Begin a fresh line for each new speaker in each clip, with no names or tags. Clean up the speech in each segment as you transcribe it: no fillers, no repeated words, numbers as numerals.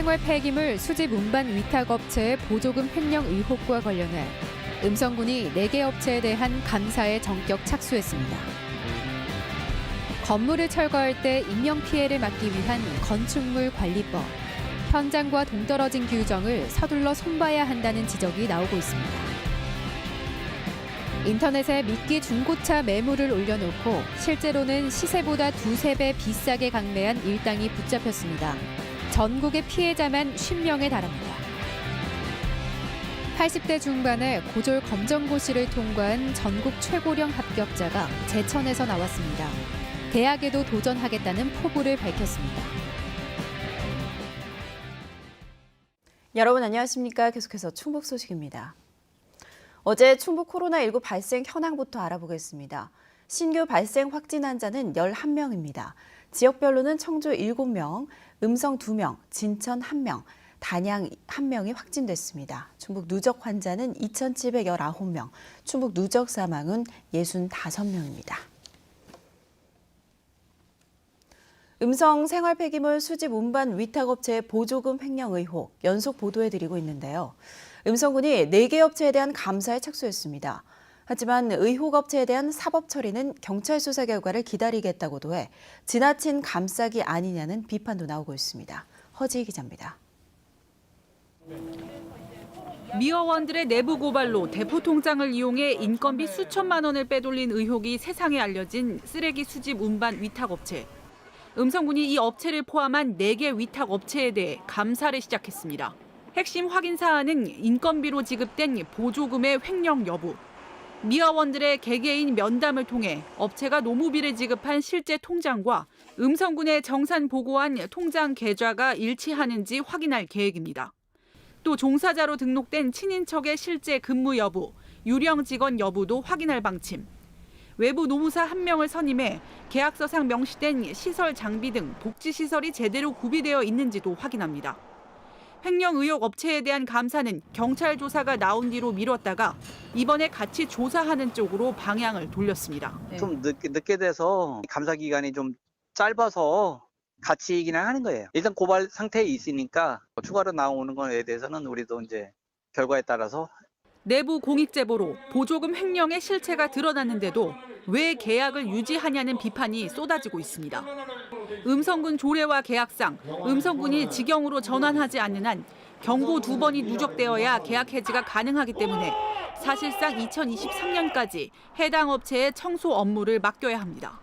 생활 폐기물 수집 운반 위탁업체의 보조금 횡령 의혹과 관련해 음성군이 4개 업체에 대한 감사에 전격 착수했습니다. 건물을 철거할 때 인명피해를 막기 위한 건축물 관리법, 현장과 동떨어진 규정을 서둘러 손봐야 한다는 지적이 나오고 있습니다. 인터넷에 미끼 중고차 매물을 올려놓고 실제로는 시세보다 2~3배 비싸게 강매한 일당이 붙잡혔습니다. 전국의 피해자만 50명에 달합니다. 80대 중반에 고졸 검정고시를 통과한 전국 최고령 합격자가 제천에서 나왔습니다. 대학에도 도전하겠다는 포부를 밝혔습니다.
여러분 안녕하십니까? 계속해서 충북 소식입니다. 어제 충북 코로나19 발생 현황부터 알아보겠습니다. 신규 발생 확진 환자는 11명입니다. 지역별로는 청주 7명, 음성 2명, 진천 1명, 단양 1명이 확진됐습니다. 충북 누적 환자는 2,719명, 충북 누적 사망은 65명입니다. 음성 생활 폐기물 수집 운반 위탁업체의 보조금 횡령 의혹 연속 보도해드리고 있는데요. 음성군이 4개 업체에 대한 감사에 착수했습니다. 하지만 의혹 업체에 대한 사법 처리는 경찰 수사 결과를 기다리겠다고도 해 지나친 감싸기 아니냐는 비판도 나오고 있습니다. 허지희 기자입니다.
미화원들의 내부 고발로 대포 통장을 이용해 인건비 수천만 원을 빼돌린 의혹이 세상에 알려진 쓰레기 수집 운반 위탁업체. 음성군이 이 업체를 포함한 4개 위탁업체에 대해 감사를 시작했습니다. 핵심 확인 사안은 인건비로 지급된 보조금의 횡령 여부. 미화원들의 개개인 면담을 통해 업체가 노무비를 지급한 실제 통장과 음성군의 정산 보고한 통장 계좌가 일치하는지 확인할 계획입니다. 또 종사자로 등록된 친인척의 실제 근무 여부, 유령 직원 여부도 확인할 방침. 외부 노무사 1명을 선임해 계약서상 명시된 시설 장비 등 복지시설이 제대로 구비되어 있는지도 확인합니다. 횡령 의혹 업체에 대한 감사는 경찰 조사가 나온 뒤로 미뤘다가 이번에 같이 조사하는 쪽으로 방향을 돌렸습니다.
좀 늦게 돼서 감사 기간이 좀 짧아서 같이 그냥 하는 거예요. 일단 고발 상태에 있으니까 추가로 나오는 거에 대해서는 우리도 이제 결과에 따라서
내부 공익 제보로 보조금 횡령의 실체가 드러났는데도 왜 계약을 유지하냐는 비판이 쏟아지고 있습니다. 음성군 조례와 계약상 음성군이 직영으로 전환하지 않는 한 경고 2번이 누적되어야 계약 해지가 가능하기 때문에 사실상 2023년까지 해당 업체의 청소 업무를 맡겨야 합니다.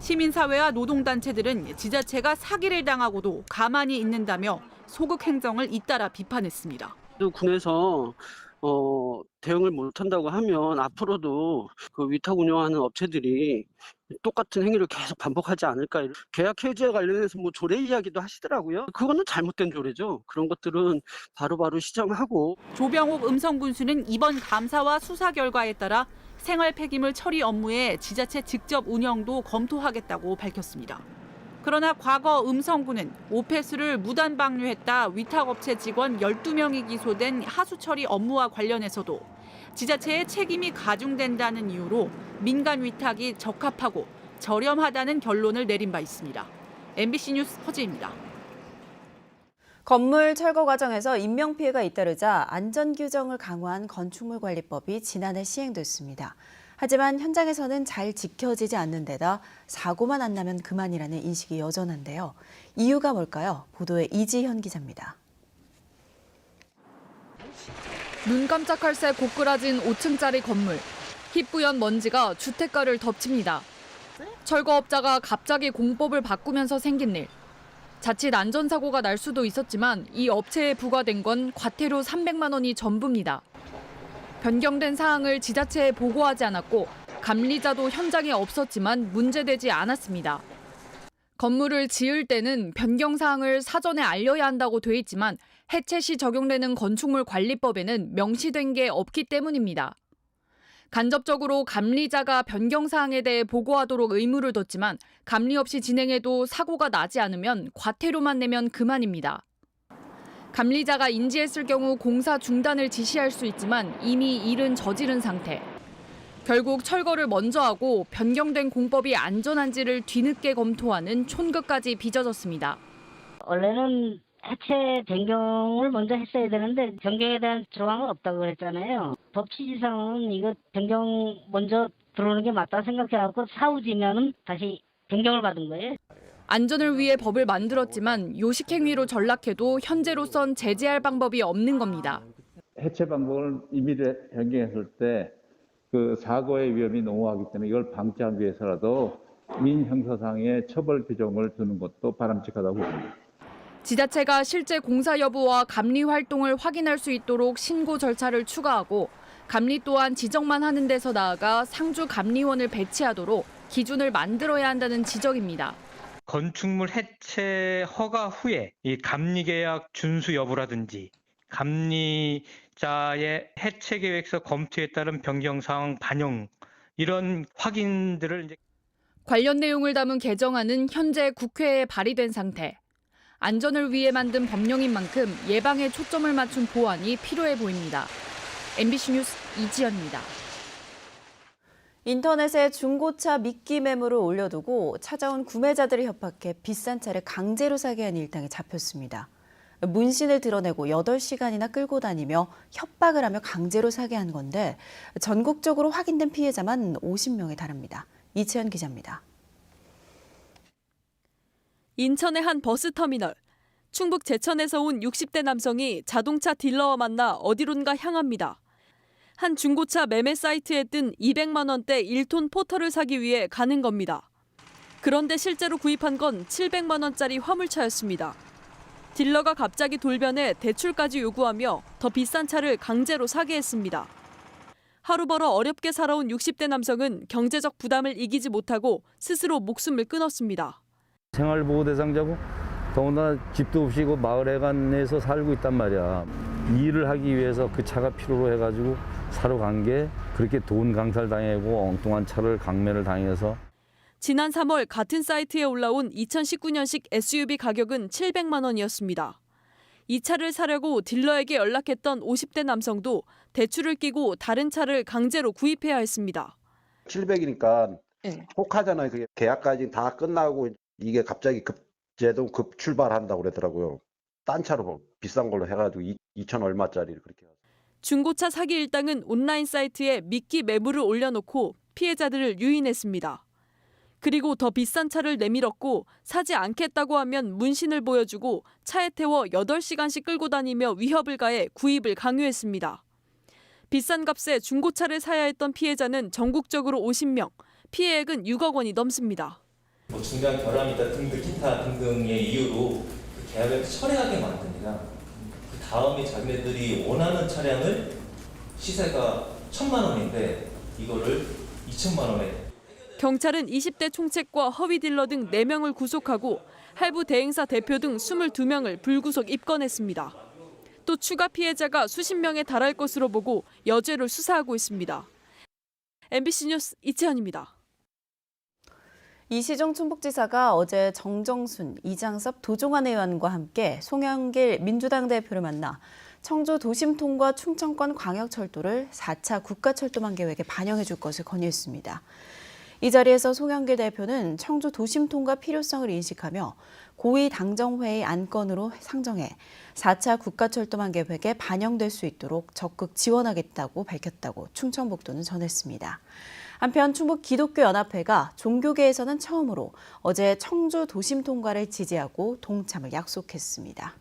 시민사회와 노동단체들은 지자체가 사기를 당하고도 가만히 있는다며 소극 행정을 잇따라 비판했습니다.
군에서 대응을 못한다고 하면 앞으로도 그 위탁 운영하는 업체들이 똑같은 행위를 계속 반복하지 않을까. 계약 해지에 관련해서 조례 이야기도 하시더라고요. 그거는 잘못된 조례죠. 그런 것들은 바로바로 시정하고.
조병옥 음성군수는 이번 감사와 수사 결과에 따라 생활 폐기물 처리 업무에 지자체 직접 운영도 검토하겠다고 밝혔습니다. 그러나 과거 음성군은 오폐수를 무단 방류했다 위탁업체 직원 12명이 기소된 하수 처리 업무와 관련해서도 지자체의 책임이 가중된다는 이유로 민간 위탁이 적합하고 저렴하다는 결론을 내린 바 있습니다. MBC 뉴스 허지입니다.
건물 철거 과정에서 인명피해가 잇따르자 안전규정을 강화한 건축물관리법이 지난해 시행됐습니다. 하지만 현장에서는 잘 지켜지지 않는 데다 사고만 안 나면 그만이라는 인식이 여전한데요. 이유가 뭘까요? 보도에 이지현 기자입니다.
눈 깜짝할 새 고꾸라진 5층짜리 건물. 희뿌연 먼지가 주택가를 덮칩니다. 철거업자가 갑자기 공법을 바꾸면서 생긴 일. 자칫 안전사고가 날 수도 있었지만 이 업체에 부과된 건 과태료 300만 원이 전부입니다. 변경된 사항을 지자체에 보고하지 않았고 감리자도 현장에 없었지만 문제되지 않았습니다. 건물을 지을 때는 변경 사항을 사전에 알려야 한다고 돼 있지만 해체 시 적용되는 건축물 관리법에는 명시된 게 없기 때문입니다. 간접적으로 감리자가 변경 사항에 대해 보고하도록 의무를 뒀지만 감리 없이 진행해도 사고가 나지 않으면 과태료만 내면 그만입니다. 감리자가 인지했을 경우 공사 중단을 지시할 수 있지만 이미 일은 저지른 상태. 결국 철거를 먼저 하고 변경된 공법이 안전한지를 뒤늦게 검토하는 촌극까지 빚어졌습니다.
원래는 해체 변경을 먼저 했어야 되는데 변경에 대한 조항은 없다고 그랬잖아요. 법 취지상은 이거 변경 먼저 들어오는 게 맞다 생각해갖고 사후지면은 다시 변경을 받은 거예요.
안전을 위해 법을 만들었지만 요식행위로 전락해도 현재로선 제재할 방법이 없는 겁니다.
해체 방법을 임의로 변경했을 때 그 사고의 위험이 농후하기 때문에 이걸 방지하기 위해서라도 민형사상의 처벌 규정을 두는 것도 바람직하다고 봅니다.
지자체가 실제 공사 여부와 감리 활동을 확인할 수 있도록 신고 절차를 추가하고 감리 또한 지적만 하는 데서 나아가 상주 감리원을 배치하도록 기준을 만들어야 한다는 지적입니다.
건축물 해체 허가 후에 이 감리계약 준수 여부라든지 감리자의 해체 계획서 검토에 따른 변경 사항 반영 이런 확인들을 이제
관련 내용을 담은 개정안은 현재 국회에 발의된 상태. 안전을 위해 만든 법령인 만큼 예방에 초점을 맞춘 보완이 필요해 보입니다. MBC 뉴스 이지연입니다.
인터넷에 중고차 미끼 매물을 올려두고 찾아온 구매자들을 협박해 비싼 차를 강제로 사게 한 일당이 잡혔습니다. 문신을 드러내고 8시간이나 끌고 다니며 협박을 하며 강제로 사게 한 건데 전국적으로 확인된 피해자만 50명에 달합니다. 이채연 기자입니다.
인천의 한 버스터미널. 충북 제천에서 온 60대 남성이 자동차 딜러와 만나 어디론가 향합니다. 한 중고차 매매 사이트에 뜬 200만 원대 1톤 포터를 사기 위해 가는 겁니다. 그런데 실제로 구입한 건 700만 원짜리 화물차였습니다. 딜러가 갑자기 돌변해 대출까지 요구하며 더 비싼 차를 강제로 사게 했습니다. 하루 벌어 어렵게 살아온 60대 남성은 경제적 부담을 이기지 못하고 스스로 목숨을 끊었습니다.
생활보호 대상자고 더군다나 집도 없이 마을회관에서 살고 있단 말이야. 일을 하기 위해서 그 차가 필요로 해가지고 사러 간 게 그렇게 돈 강탈당하고 엉뚱한 차를 강매를 당해서.
지난 3월 같은 사이트에 올라온 2019년식 SUV 가격은 700만 원이었습니다. 이 차를 사려고 딜러에게 연락했던 50대 남성도 대출을 끼고 다른 차를 강제로 구입해야 했습니다.
700이니까 혹하잖아요. 그게 계약까지 다 끝나고 이게 갑자기 급 출발한다고 그러더라고요. 딴 차로 비싼 걸로 해가지고 2천 얼마짜리를 그렇게.
중고차 사기 일당은 온라인 사이트에 미끼 매물을 올려놓고 피해자들을 유인했습니다. 그리고 더 비싼 차를 내밀었고 사지 않겠다고 하면 문신을 보여주고 차에 태워 8시간씩 끌고 다니며 위협을 가해 구입을 강요했습니다. 비싼 값에 중고차를 사야 했던 피해자는 전국적으로 50명, 피해액은 6억 원이 넘습니다.
중간 결함이다 등등 기타 등등의 이유로 그 계약을 철회하게 만듭니다. 그 다음에 자기네들이 원하는 차량을 시세가 1,000만 원인데 이거를 2천만 원에.
경찰은 20대 총책과 허위 딜러 등 4명을 구속하고 할부 대행사 대표 등 22명을 불구속 입건했습니다. 또 추가 피해자가 수십 명에 달할 것으로 보고 여죄를 수사하고 있습니다. MBC 뉴스 이채연입니다.
이시종 충북지사가 어제 정정순, 이장섭, 도종환 의원과 함께 송영길 민주당 대표를 만나 청주 도심통과 충청권 광역철도를 4차 국가철도망 계획에 반영해 줄 것을 건의했습니다. 이 자리에서 송영길 대표는 청주 도심통과 필요성을 인식하며 고위 당정회의 안건으로 상정해 4차 국가철도망 계획에 반영될 수 있도록 적극 지원하겠다고 밝혔다고 충청북도는 전했습니다. 한편 충북기독교연합회가 종교계에서는 처음으로 어제 청주 도심 통과를 지지하고 동참을 약속했습니다.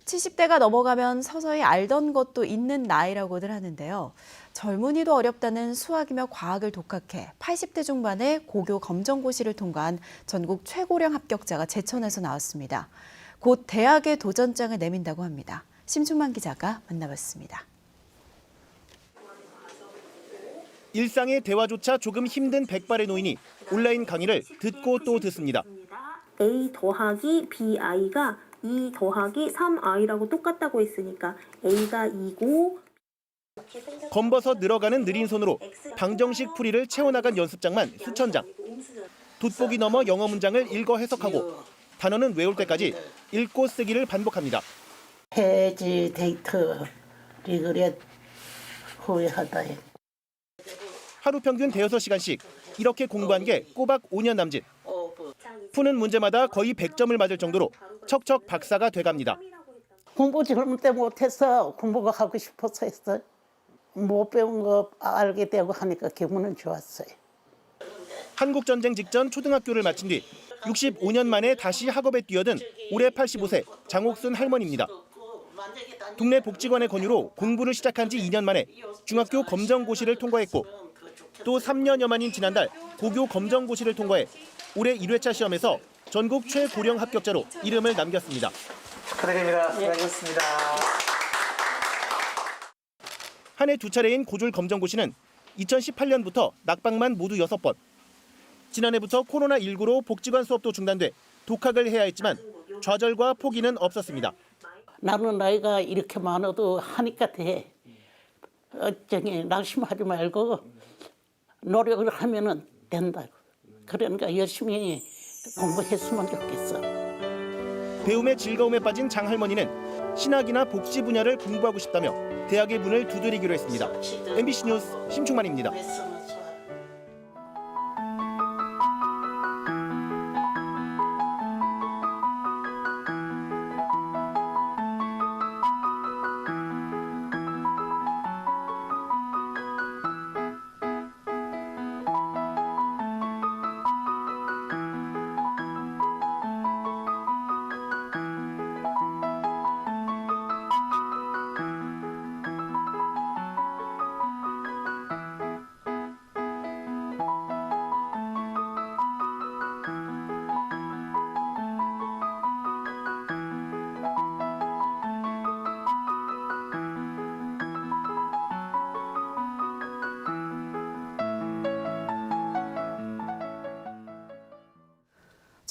70대가 넘어가면 서서히 알던 것도 있는 나이라고들 하는데요. 젊은이도 어렵다는 수학이며 과학을 독학해 80대 중반의 고교 검정고시를 통과한 전국 최고령 합격자가 제천에서 나왔습니다. 곧 대학에 도전장을 내민다고 합니다. 심춘만 기자가 만나봤습니다.
일상의 대화조차 조금 힘든 백발의 노인이 온라인 강의를 듣고 또 듣습니다.
A 더하기 BI가 2 더하기 3I라고 똑같다고 했으니까 A가 2고
검버섯 늘어가는 느린 손으로 방정식 풀이를 채워나간 연습장만 수천 장. 돋보기 넘어 영어 문장을 읽어 해석하고 단어는 외울 때까지 읽고 쓰기를 반복합니다.
헤지데이터 리그렛 후회하다.
하루 평균 대여섯 시간씩 이렇게 공부한 게 꼬박 5년 남짓. 푸는 문제마다 거의 100점을 맞을 정도로 척척 박사가 돼갑니다.
공부 젊을 때 못해서 공부가 하고 싶어서 했어요. 못 배운 거 알게 되고 하니까 기분은 좋았어요.
한국전쟁 직전 초등학교를 마친 뒤 65년 만에 다시 학업에 뛰어든 올해 85세 장옥순 할머니입니다. 동네 복지관의 권유로 공부를 시작한 지 2년 만에 중학교 검정고시를 통과했고 또 3년여 만인 지난달 고교 검정고시를 통과해 올해 1회차 시험에서 전국 최고령 합격자로 이름을 남겼습니다.
축하드립니다. 수고하셨습니다.
한 해 2차례인 고졸 검정고시는 2018년부터 낙방만 모두 6번. 지난해부터 코로나19로 복지관 수업도 중단돼 독학을 해야 했지만 좌절과 포기는 없었습니다.
나는 나이가 이렇게 많아도 하니까 돼. 낙심하지 말고 노력을 하면은 된다고. 그러니까 열심히 공부했으면 좋겠어.
배움의 즐거움에 빠진 장 할머니는 신학이나 복지 분야를 공부하고 싶다며 대학의 문을 두드리기로 했습니다. MBC 뉴스 심충만입니다.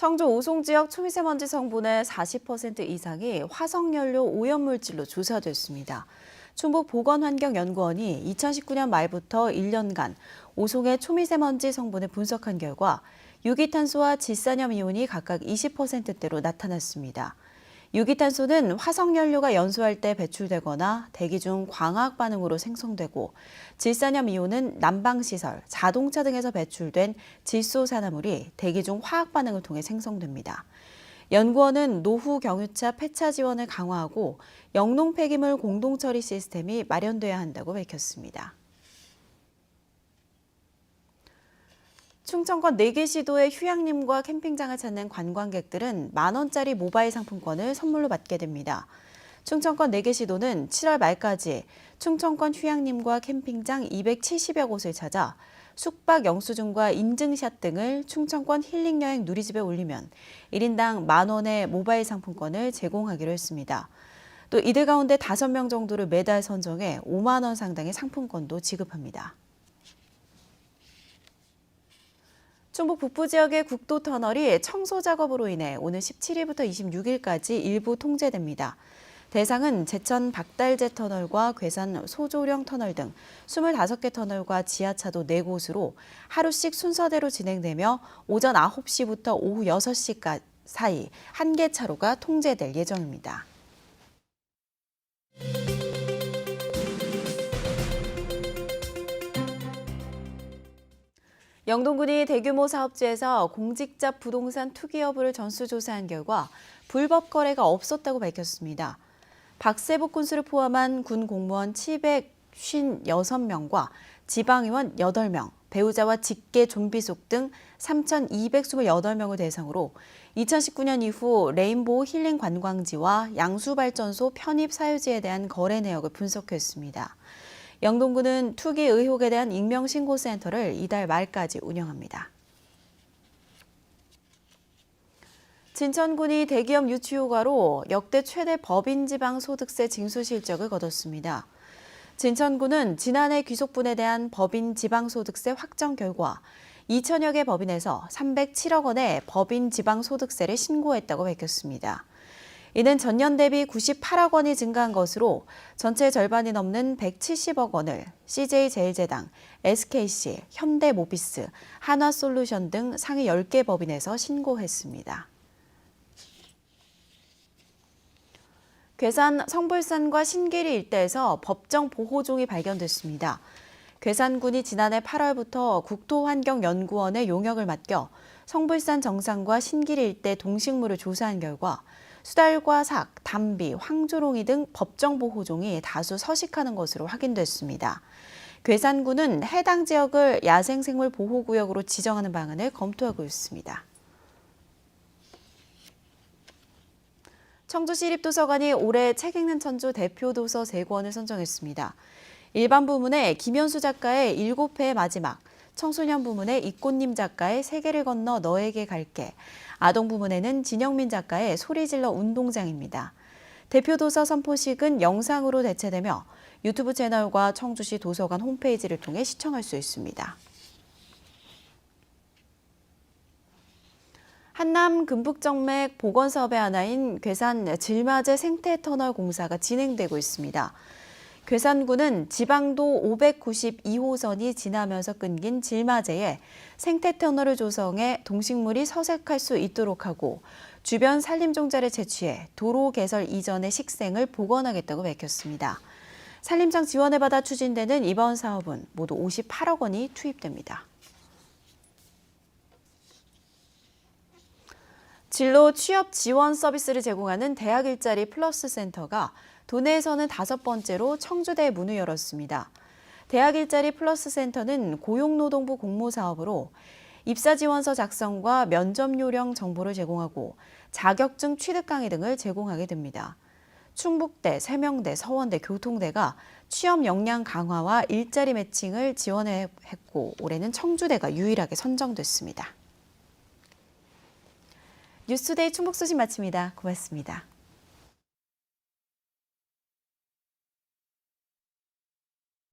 청주 오송 지역 초미세먼지 성분의 40% 이상이 화석연료 오염물질로 조사됐습니다. 충북보건환경연구원이 2019년 말부터 1년간 오송의 초미세먼지 성분을 분석한 결과 유기탄소와 질산염 이온이 각각 20%대로 나타났습니다. 유기탄소는 화석연료가 연소할 때 배출되거나 대기 중 광학 반응으로 생성되고 질산염 이온은 난방시설, 자동차 등에서 배출된 질소산화물이 대기 중 화학 반응을 통해 생성됩니다. 연구원은 노후 경유차 폐차 지원을 강화하고 영농 폐기물 공동처리 시스템이 마련돼야 한다고 밝혔습니다. 충청권 4개 시도의 휴양림과 캠핑장을 찾는 관광객들은 만원짜리 모바일 상품권을 선물로 받게 됩니다. 충청권 4개 시도는 7월 말까지 충청권 휴양림과 캠핑장 270여 곳을 찾아 숙박 영수증과 인증샷 등을 충청권 힐링여행 누리집에 올리면 1인당 만원의 모바일 상품권을 제공하기로 했습니다. 또 이들 가운데 5명 정도를 매달 선정해 5만 원 상당의 상품권도 지급합니다. 충북 북부 지역의 국도 터널이 청소 작업으로 인해 오늘 17일부터 26일까지 일부 통제됩니다. 대상은 제천 박달재 터널과 괴산 소조령 터널 등 25개 터널과 지하차도 4곳으로 하루씩 순서대로 진행되며 오전 9시부터 오후 6시 사이 1개 차로가 통제될 예정입니다. 영동군이 대규모 사업지에서 공직자 부동산 투기 여부를 전수조사한 결과 불법 거래가 없었다고 밝혔습니다. 박세복 군수를 포함한 군 공무원 756명과 지방의원 8명, 배우자와 직계 좀비속 등 3,228명을 대상으로 2019년 이후 레인보우 힐링 관광지와 양수발전소 편입 사유지에 대한 거래 내역을 분석했습니다. 영동군은 투기 의혹에 대한 익명신고센터를 이달 말까지 운영합니다. 진천군이 대기업 유치 효과로 역대 최대 법인지방소득세 징수 실적을 거뒀습니다. 진천군은 지난해 귀속분에 대한 법인지방소득세 확정 결과 2천여 개 법인에서 307억 원의 법인지방소득세를 신고했다고 밝혔습니다. 이는 전년 대비 98억 원이 증가한 것으로 전체 절반이 넘는 170억 원을 CJ제일제당, SKC, 현대모비스, 한화솔루션 등 상위 10개 법인에서 신고했습니다. 괴산 성불산과 신길이 일대에서 법정 보호종이 발견됐습니다. 괴산군이 지난해 8월부터 국토환경연구원에 용역을 맡겨 성불산 정상과 신길이 일대 동식물을 조사한 결과 수달과 삭, 담비, 황조롱이 등 법정보호종이 다수 서식하는 것으로 확인됐습니다. 괴산군은 해당 지역을 야생생물 보호구역으로 지정하는 방안을 검토하고 있습니다. 청주시립도서관이 올해 책 읽는 천주 대표 도서 3권을 선정했습니다. 일반 부문에 김현수 작가의 7회의 마지막, 청소년 부문에 이꽃님 작가의 세계를 건너 너에게 갈게, 아동 부문에는 진영민 작가의 소리질러 운동장입니다. 대표 도서 선포식은 영상으로 대체되며 유튜브 채널과 청주시 도서관 홈페이지를 통해 시청할 수 있습니다. 한남 금북정맥 복원사업의 하나인 괴산 질마제 생태터널 공사가 진행되고 있습니다. 괴산군은 지방도 592호선이 지나면서 끊긴 질마제에 생태터널을 조성해 동식물이 서식할 수 있도록 하고 주변 산림종자를 채취해 도로 개설 이전의 식생을 복원하겠다고 밝혔습니다. 산림청 지원을 받아 추진되는 이번 사업은 모두 58억 원이 투입됩니다. 진로 취업 지원 서비스를 제공하는 대학 일자리 플러스 센터가 도내에서는 5번째로 청주대에 문을 열었습니다. 대학 일자리 플러스 센터는 고용노동부 공모사업으로 입사지원서 작성과 면접 요령 정보를 제공하고 자격증 취득 강의 등을 제공하게 됩니다. 충북대, 세명대, 서원대, 교통대가 취업 역량 강화와 일자리 매칭을 지원했고 올해는 청주대가 유일하게 선정됐습니다. 뉴스데이 충북 소식 마칩니다. 고맙습니다.